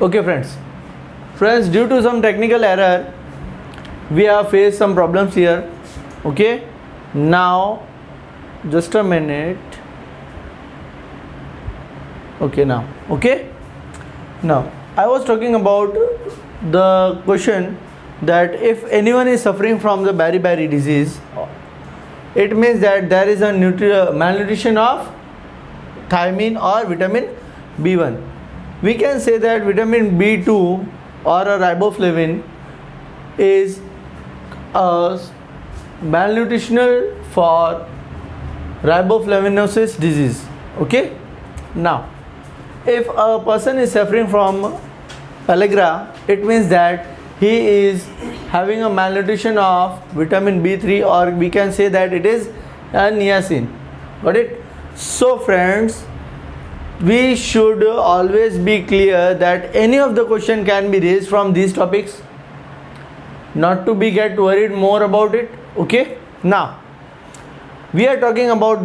Okay friends, due to some technical error we have faced some problems here. Okay, now just a minute. Okay, now I was talking about the question that if anyone is suffering from the beriberi disease, it means that there is a malnutrition of thiamine or vitamin B1. We can say that vitamin B2 or a riboflavin is malnutritional for riboflavinosis disease. Okay, now if a person is suffering from pellagra, it means that he is having a malnutrition of vitamin B3, or we can say that it is a niacin. Got it? So friends, we should always be clear that any of the question can be raised from these topics, not to be get worried more about it. Okay, now we are talking about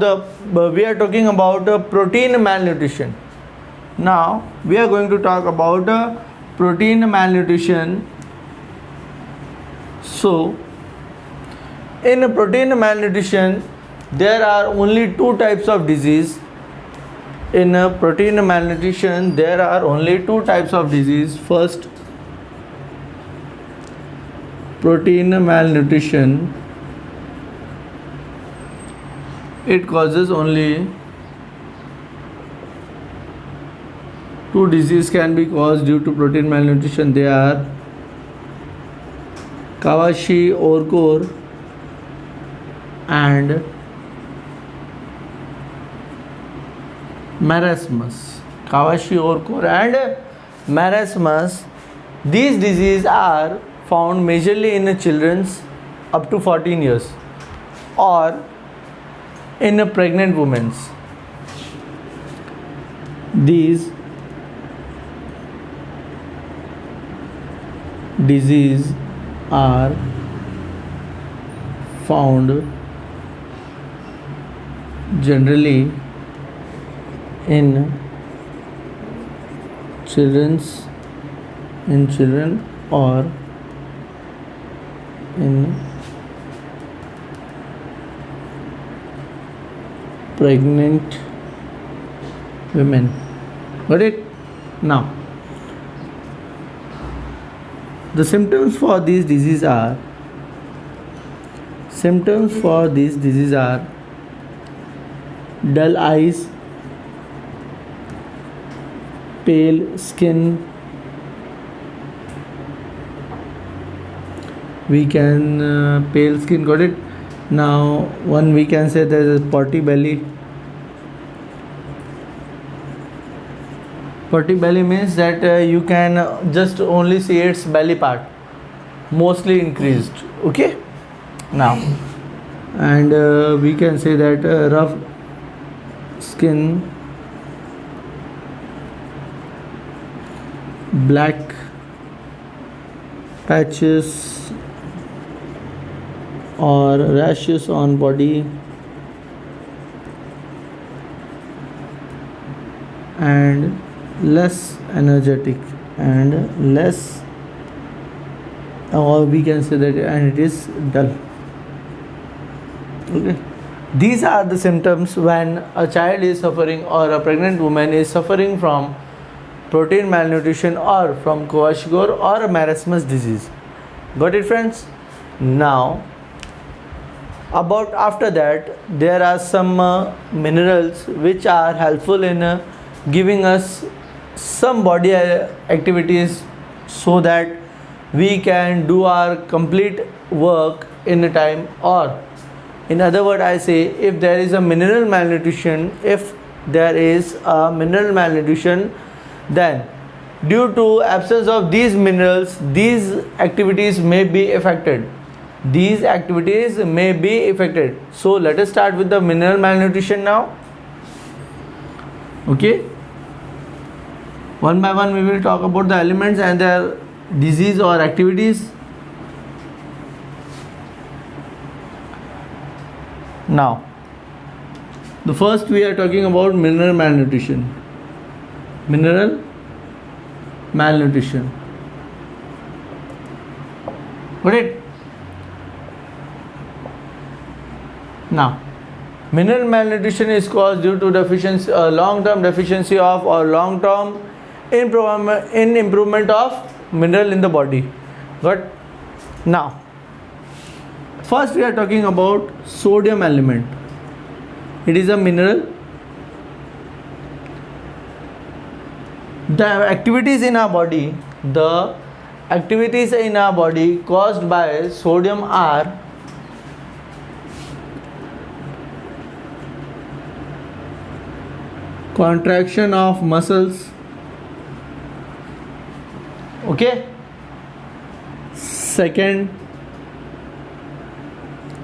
protein malnutrition. Now we are going to talk about protein malnutrition. So in protein malnutrition there are only two types of disease. In protein malnutrition there are only two types of disease. First, protein malnutrition, it causes only two diseases can be caused due to protein malnutrition. They are Kwashiorkor and marasmus. Kwashiorkor and marasmus. These diseases are found majorly in children up to 14 years or in pregnant women. These diseases are found generally in children or in pregnant women. Got it? Now the symptoms for these diseases are dull eyes, pale skin, pale skin. Got it? Now one we can say there is potty belly. Potty belly means that you can just only see its belly part mostly increased. Okay, now and we can say that rough skin, black patches or rashes on body, and less energetic and less, or we can say that, and it is dull. Okay, these are the symptoms when a child is suffering or a pregnant woman is suffering from protein malnutrition or from Kwashiorkor or marasmus disease. Got it friends? Now after that there are some minerals which are helpful in giving us some body activities so that we can do our complete work in a time, or in other words I say, if there is a mineral malnutrition, then due to absence of these minerals, these activities may be affected. So let us start with the mineral malnutrition now. Okay, one by one we will talk about the elements and their disease or activities. Now the first we are talking about mineral malnutrition. Mineral malnutrition. Got it? Now, mineral malnutrition is caused due to deficiency, long-term deficiency of or long-term improvement of mineral in the body. But now, first we are talking about sodium element. It is a mineral. The activities in our body caused by sodium are contraction of muscles, okay. Second,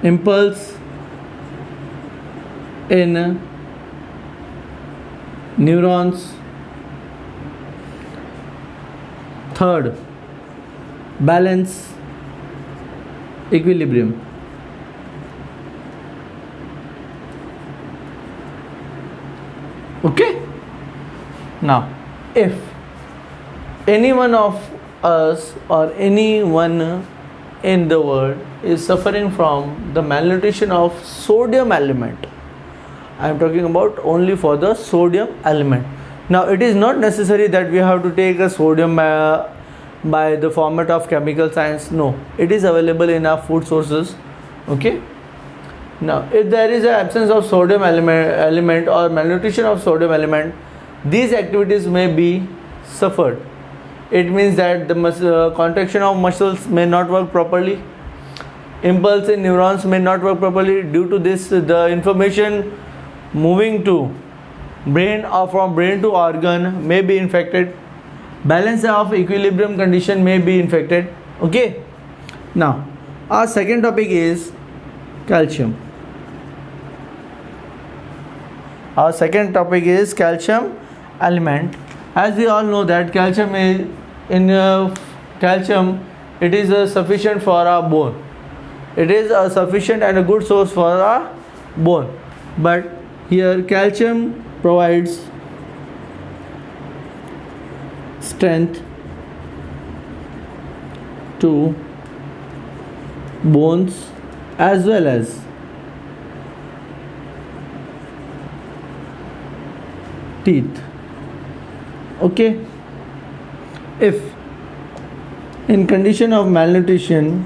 impulse in neurons. Third, balance, equilibrium. Okay. Now, if any one of us or anyone in the world is suffering from the malnutrition of sodium element, I am talking about only for the sodium element. Now, it is not necessary that we have to take a sodium by the format of chemical science. No, it is available in our food sources. Okay. Now, if there is an absence of sodium element or malnutrition of sodium element, these activities may be suffered. It means that the contraction of muscles may not work properly. Impulse in neurons may not work properly. Due to this, the information moving to brain or from brain to organ may be infected. Balance of equilibrium condition may be infected. Okay. Now, our second topic is calcium. Our second topic is calcium element. As we all know that calcium is it is sufficient for our bone. It is a sufficient and a good source for our bone. But here calcium provides strength to bones as well as teeth. Okay. If in condition of malnutrition,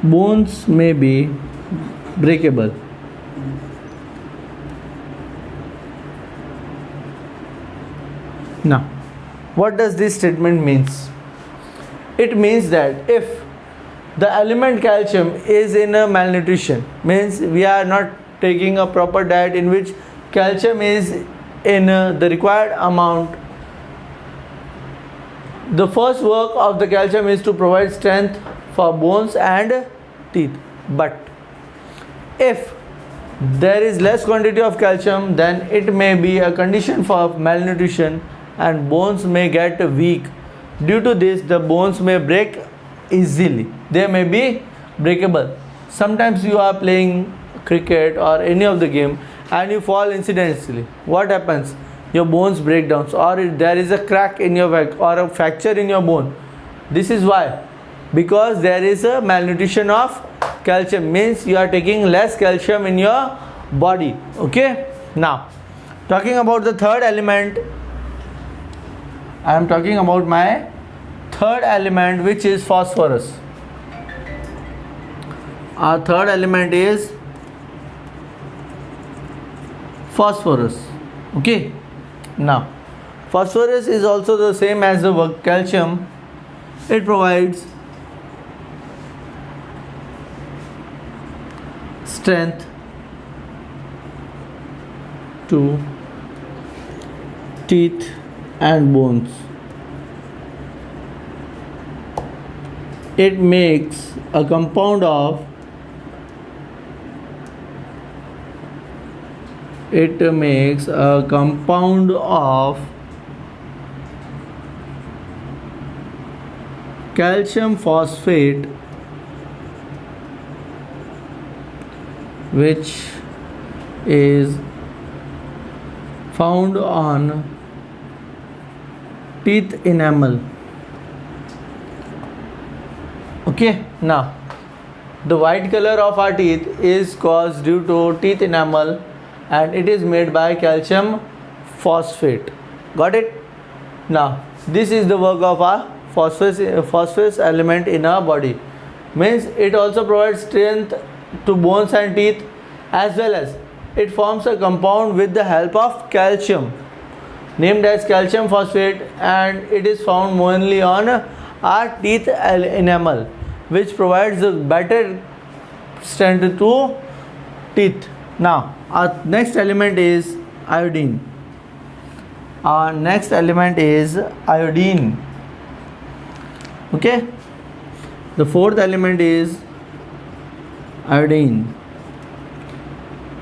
bones may be breakable. Now, what does this statement means? It means that if the element calcium is in a malnutrition, means we are not taking a proper diet in which calcium is in the required amount. The first work of the calcium is to provide strength for bones and teeth. But if there is less quantity of calcium, then it may be a condition for malnutrition and bones may get weak. Due to this, the bones may break easily. They may be breakable. Sometimes you are playing cricket or any of the game and you fall incidentally. What happens? Your bones break down, or there is a crack in your back or a fracture in your bone. This is why, because there is a malnutrition of calcium, means you are taking less calcium in your body. Okay. Now, talking about the third element, I am talking about my third element, which is phosphorus. Our third element is phosphorus. Okay. Now, phosphorus is also the same as the calcium. It provides strength to teeth and bones. It makes a compound of calcium phosphate which is found on teeth enamel. Okay, now the white color of our teeth is caused due to teeth enamel, and it is made by calcium phosphate. Got it? Now this is the work of our phosphorus element in our body. Means it also provides strength to bones and teeth, as well as it forms a compound with the help of calcium named as calcium phosphate, and it is found mainly on our teeth enamel, which provides a better strength to teeth. Now our next element is iodine. Our next element is iodine. Okay, the fourth element is iodine.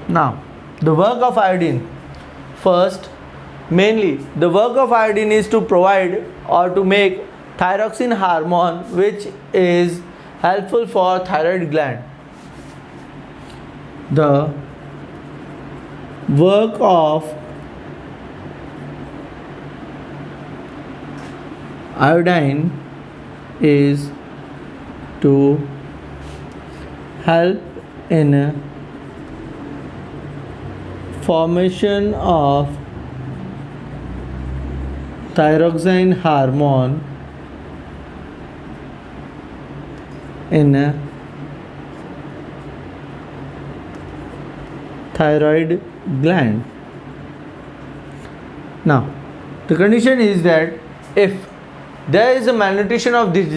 Now the work of iodine. First, mainly the work of iodine is to provide or to make thyroxine hormone, which is helpful for thyroid gland. The work of iodine is to help in formation of thyroxine hormone in thyroid gland. Now the condition is that if there is a malnutrition of this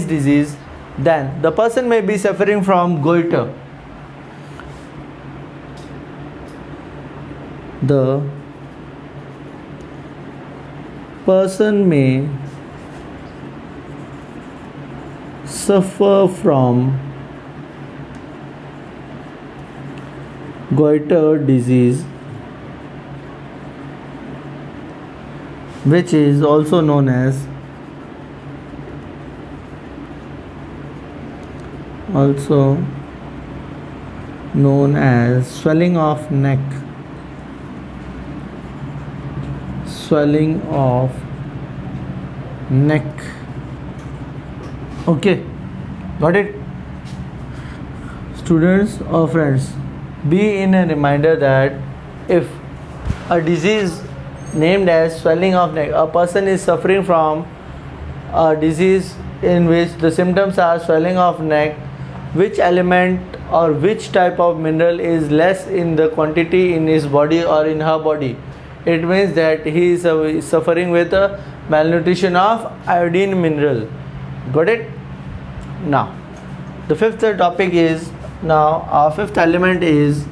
disease, then the person may be suffering from goiter. The person may suffer from goiter disease, which is also known as swelling of neck. Okay, got it? Students or friends, be in a reminder that if a disease named as swelling of neck, a person is suffering from a disease in which the symptoms are swelling of neck, which element or which type of mineral is less in the quantity in his body or in her body, it means that he is suffering with a malnutrition of iodine mineral. Got it? Now the fifth topic is, now our fifth element is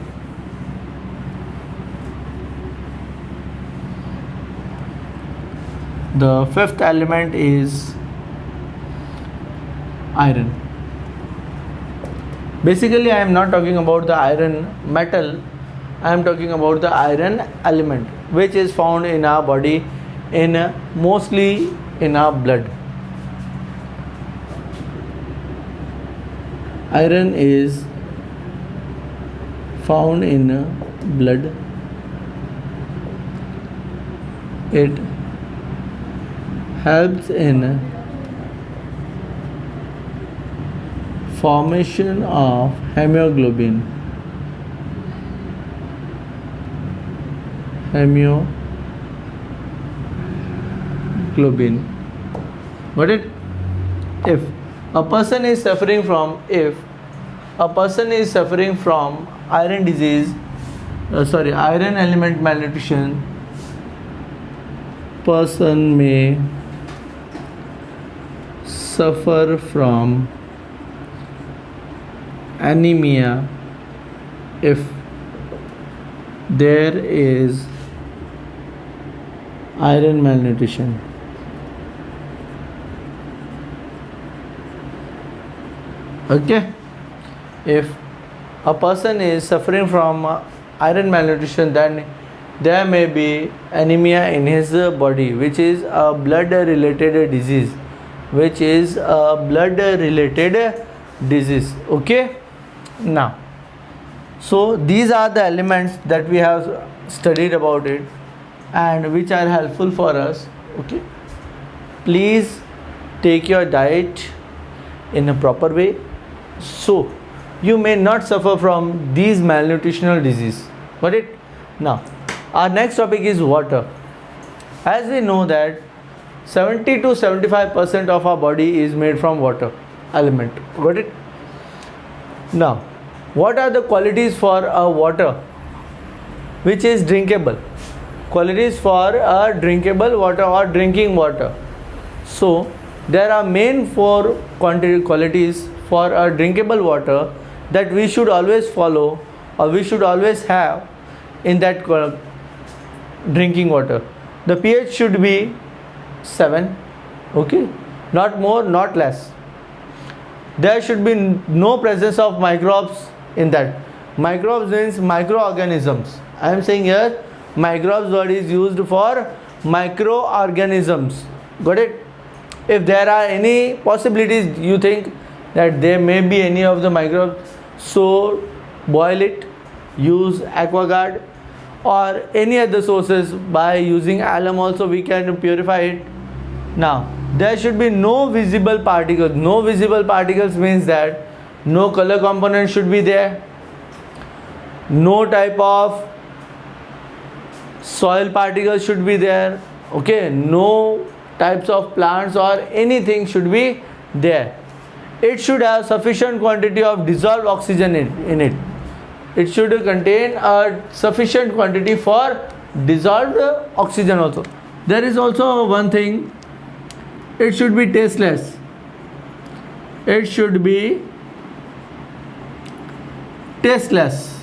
iron. Basically I am not talking about the iron metal, I am talking about the iron element, which is found in our body, mostly in our blood. Iron is found in blood. It helps in formation of hemoglobin. Got it? If a person is suffering from iron element malnutrition, person may suffer from anemia if there is iron malnutrition. Okay, if a person is suffering from iron malnutrition, then there may be anemia in his body, which is a blood related disease, disease. Okay, now, so these are the elements that we have studied about it and which are helpful for us. Okay, please take your diet in a proper way, so you may not suffer from these malnutritional disease. Got it? Now, our next topic is water. As we know that 70 to 75% of our body is made from water element. Got it? Now, what are the qualities for a water which is drinkable? Qualities for a drinkable water or drinking water. So, there are main four qualities for a drinkable water that we should always follow or we should always have in that drinking water. The pH should be 7, okay, not more, not less. There should be no presence of microbes in that. Microbes means microorganisms. I am saying here microbes word is used for microorganisms. Got it? If there are any possibilities you think that there may be any of the microbes, so boil it, use aquaguard or any other sources. By using alum also we can purify it. Now, there should be no visible particles. No visible particles means that no color component should be there, no type of soil particles should be there, okay, no types of plants or anything should be there. It should have sufficient quantity of dissolved oxygen in it. It should contain a sufficient quantity for dissolved oxygen also. There is also one thing, it should be tasteless. It should be tasteless.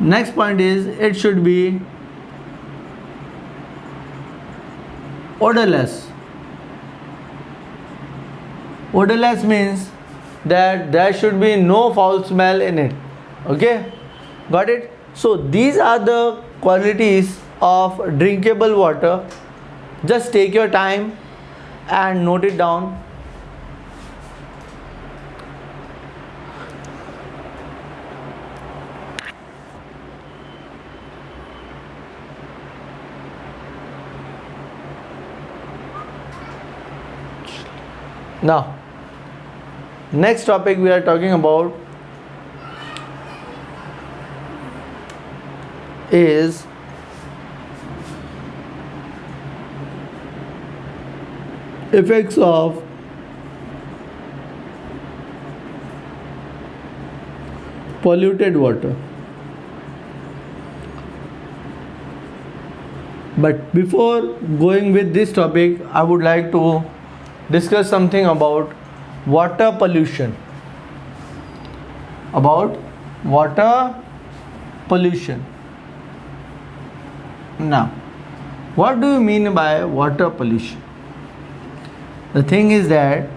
Next point is it should be odorless. Odorless means that there should be no foul smell in it. Okay, got it? So these are the qualities of drinkable water. Just take your time and note it down. Now, next topic we are talking about is effects of polluted water. But before going with this topic, I would like to discuss something about water pollution. About water pollution. Now, what do you mean by water pollution? The thing is that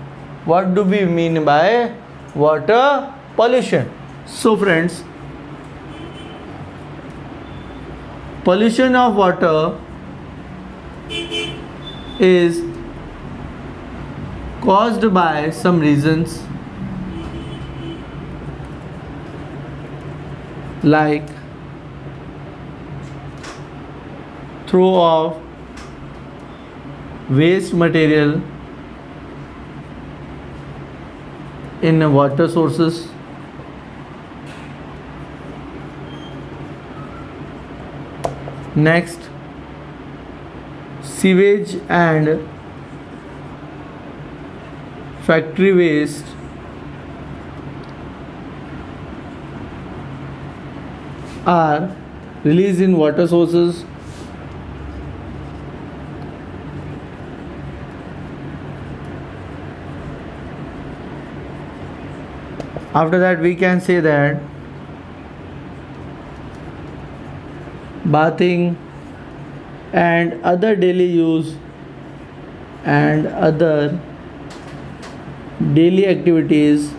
what do we mean by water pollution? So friends, pollution of water is caused by some reasons like throw of waste material in water sources, next sewage and factory waste are released in water sources. After that we can say that bathing and other daily use and other daily activities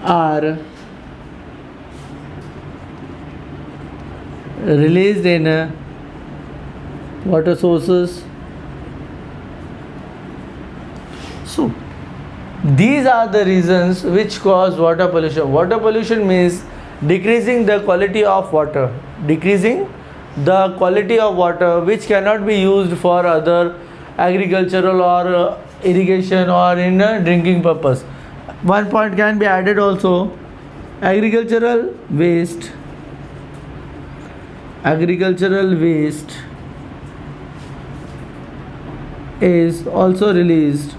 are released in water sources. So these are the reasons which cause water pollution. Water pollution means decreasing the quality of water, decreasing the quality of water which cannot be used for other agricultural or irrigation or in a drinking purpose. One point can be added also: agricultural waste is also released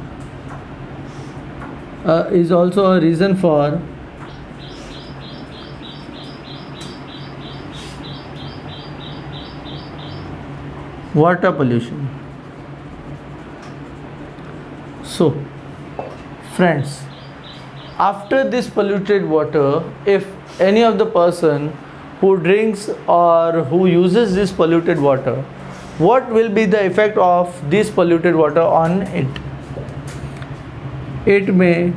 is also a reason for water pollution. So friends, after this polluted water, if any of the person who drinks or who uses this polluted water, what will be the effect of this polluted water on it? It may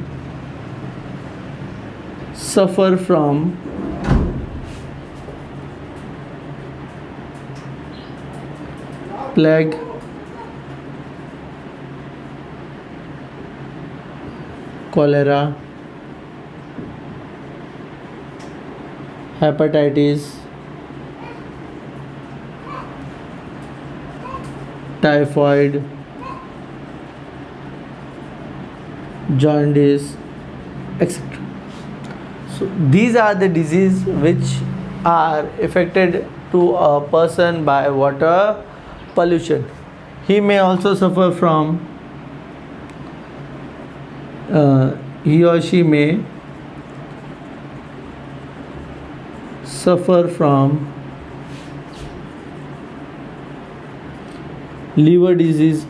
suffer from plague, cholera, hepatitis, typhoid, jaundice, etc. So these are the diseases which are affected to a person by water pollution. He may also suffer from he or she may suffer from liver disease.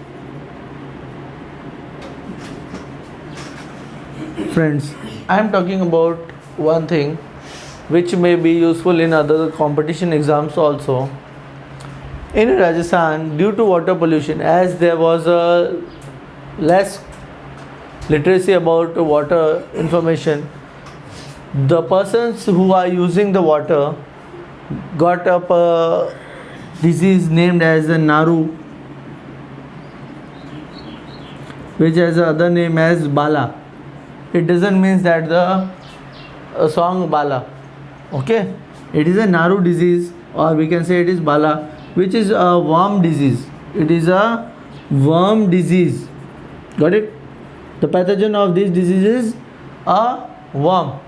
Friends, I am talking about one thing which may be useful in other competition exams also. In Rajasthan, due to water pollution, as there was a less literacy about water information, the persons who are using the water got up a disease named as the Naru, which has another name as Bala. It doesn't mean that the song Bala. Okay, it is a Naru disease, or we can say it is Bala, which is a worm disease. It is a worm disease. Got it? The pathogen of this disease is a worm,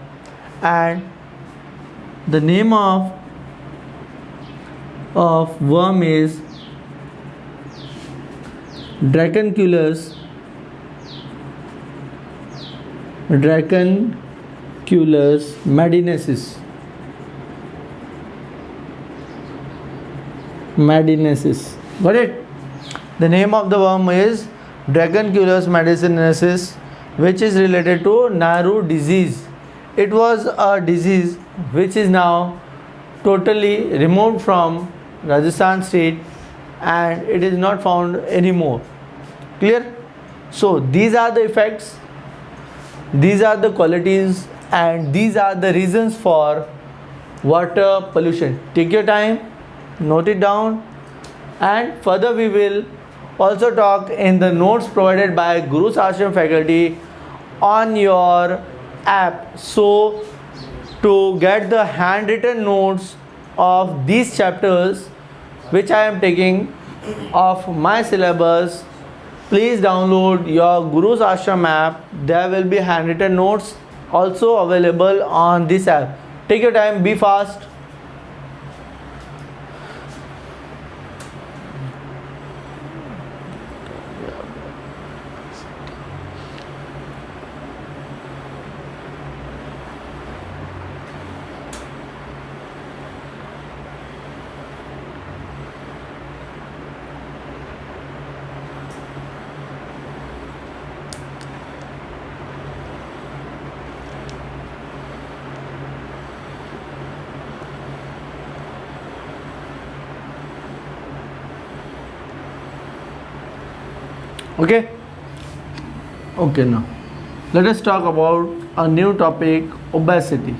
and the name of worm is Dracunculus madinensis. Got it? The name of the worm is Dracunculus madinensis, which is related to Naru disease. It was a disease which is now totally removed from Rajasthan state and it is not found anymore. Clear? So these are the effects, these are the qualities, and these are the reasons for water pollution. Take your time, note it down, and further we will also talk in the notes provided by Guru's Ashram faculty on your app. So to get the handwritten notes of these chapters which I am taking of my syllabus, please download your Guru's Ashram app. There will be handwritten notes also available on this app. Take your time, be fast. Okay, now let us talk about a new topic, obesity.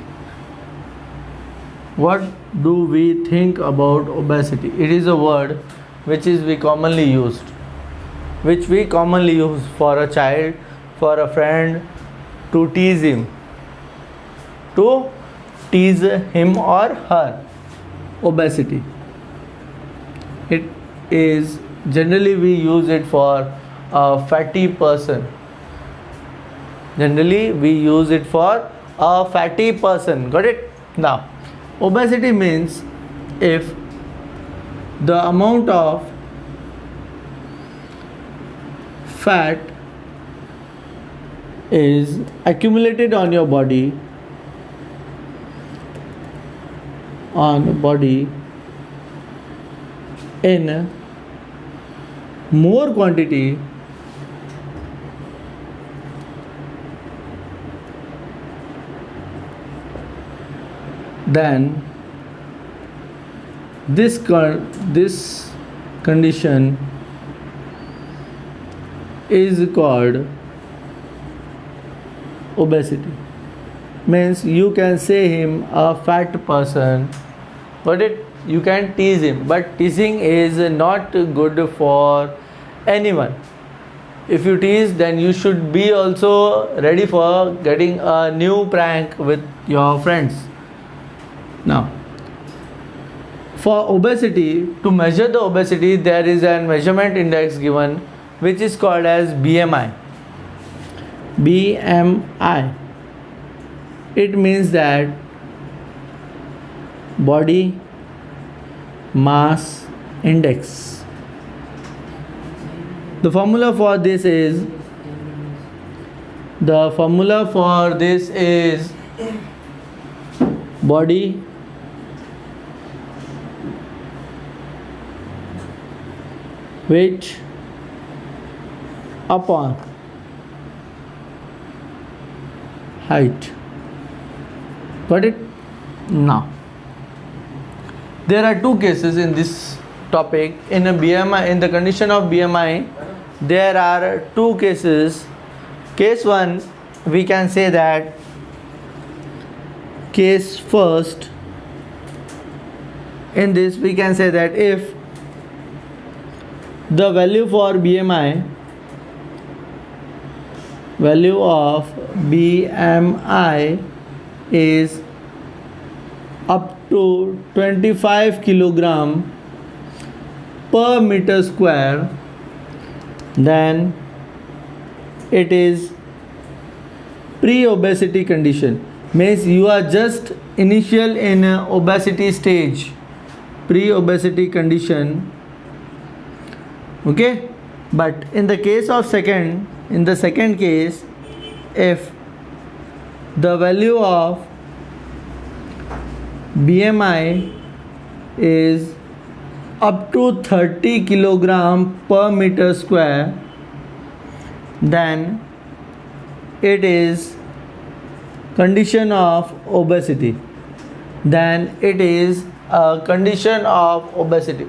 What do we think about obesity? It is a word which we commonly use for a child for a friend to tease him, to tease him or her. Obesity. It is generally we use it for a fatty person. Generally we use it for a fatty person. Got it? Now, obesity means if the amount of fat is accumulated on your body in more quantity than this condition is called obesity. Means you can say him a fat person, but you can tease him, but teasing is not good for anyone. If you tease, then you should be also ready for getting a new prank with your friends. Now, for obesity, to measure the obesity, there is a measurement index given which is called as BMI. BMI. It means that body mass index. The formula for this is body weight upon height. Got it? Now, there are two cases in this topic. In a BMI, in the condition of BMI, there are two cases. Case 1, we can say that case first. In this, we can say that if the value for BMI, value of BMI is up to 25 kilogram per meter square, then it is pre-obesity condition. Means you are just initial in obesity stage, pre-obesity condition. Okay, but in the case of in the second case, if the value of BMI is up to 30 kilogram per meter square, then it is condition of obesity. Then it is a condition of obesity.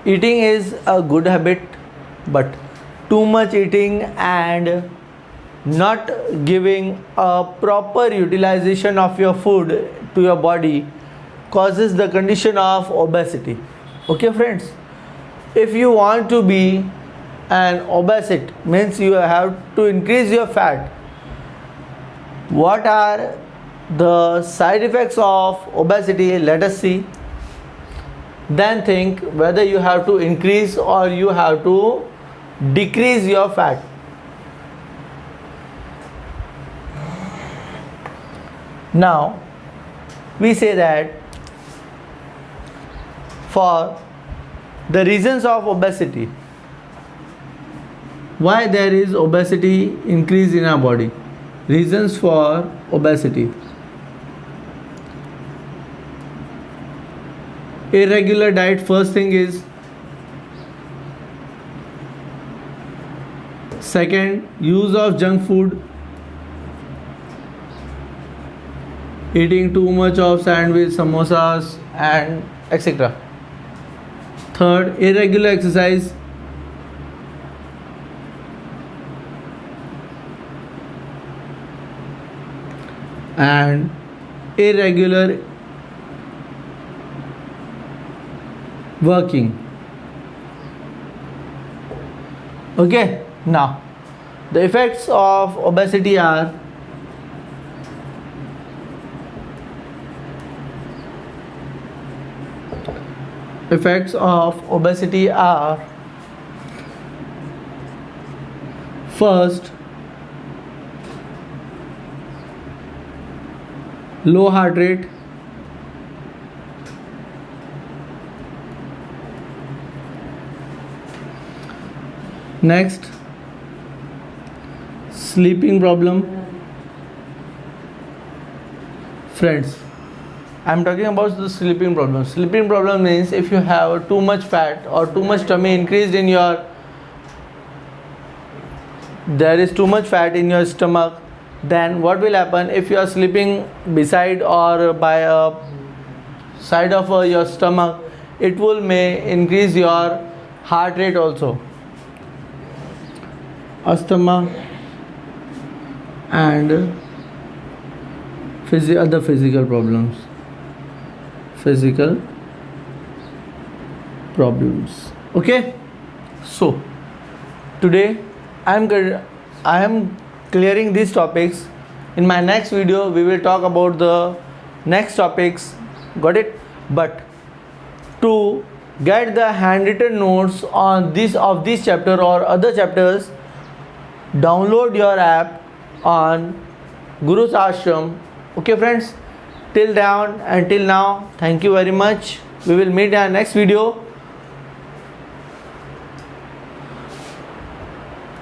Eating is a good habit, but too much eating and not giving a proper utilization of your food to your body causes the condition of obesity. Okay, friends, if you want to be an obesity, means you have to increase your fat. What are the side effects of obesity? Let us see. Then think whether you have to increase or you have to decrease your fat. Now, we say that for the reasons of obesity, why there is obesity increase in our body, reasons for obesity. Irregular diet, first thing is. Second, use of junk food, eating too much of sandwich, samosas and etc. Third, irregular exercise. And irregular working. Okay, now The effects of obesity are first, low heart rate, next, sleeping problem. Friends, I'm talking about the sleeping problem. Sleeping problem means if you have too much fat or too much tummy increased in your, there is too much fat in your stomach, then what will happen if you are sleeping beside or by a side of your stomach, it will may increase your heart rate also, asthma and other physical problems. Okay, so today I am clearing these topics. In my next video we will talk about the next topics. Got it? But to get the handwritten notes on this of this chapter or other chapters, download your app on Guru's Ashram. Okay friends, till now, thank you very much. We will meet in our next video.